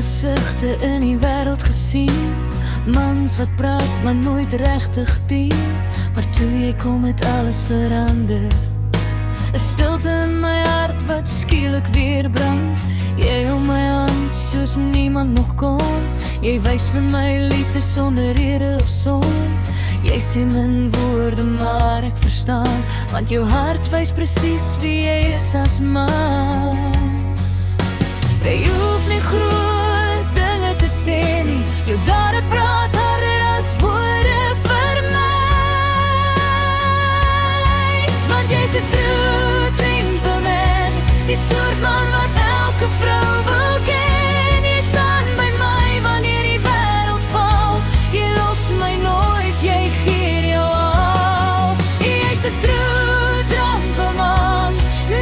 gezichte in die wêreld gesien. Mans wat praat maar nooit regtig dien. Maar toe jy kom het alles verander. 'n stilte in my hart wat skielik weer brand. Jy om my hand soos niemand nog kon. Jy wys vir my liefde sonder rede of som. Jy sê min woorde maar ek verstaan, want jou hart wys presies wie jy is as man. Jy hoef nie groot dinge te sê nie, jou dade praat harder as woorde vir my. Want jy's 'n true dream for man, die soort man wat elke vrou wil ken. Jy staan by my wanneer die wêreld val, jy los my nooit, jy gee jou al. Jy's 'n true droom vir man,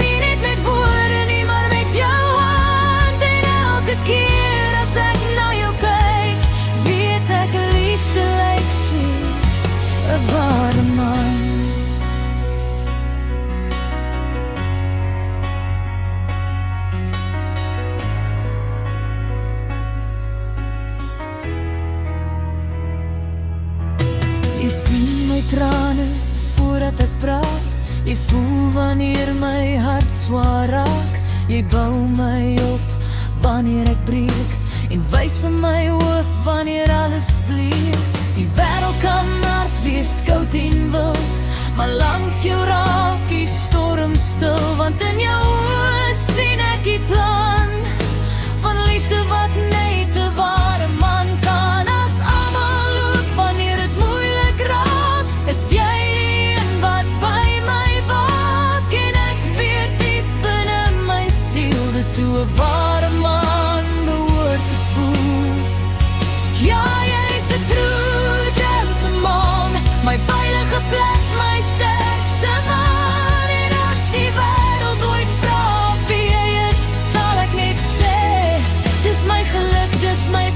nie net met woorde nie, maar met jou hand. En elke keer as ek na jou kyk, weet ek liefde lyk so 'n ware man. Jy sien my trane voordat ek praat. Jy voel wanneer my hart swaar raak. Jy bou my op wanneer ek breek, en wys vir my hoop wanneer alles bleek. Die wêreld kan hard wees, koud en wild, maar langs jou raak die storm stil. Want in jou oë sien ek die plan van liefde wat net 'n ware man kan. As almal loop wanneer dit moeilik raak, is jy die een wat by my waak. En ek weet diep binne my siel, dis hoe 'n ware man behoort te voel. Ja, jy's 'n true gentleman, my veilige plek, my sterkste man. En as die wêreld ooit vra wie jy is, sal ek net sê, dis my geluk, dis my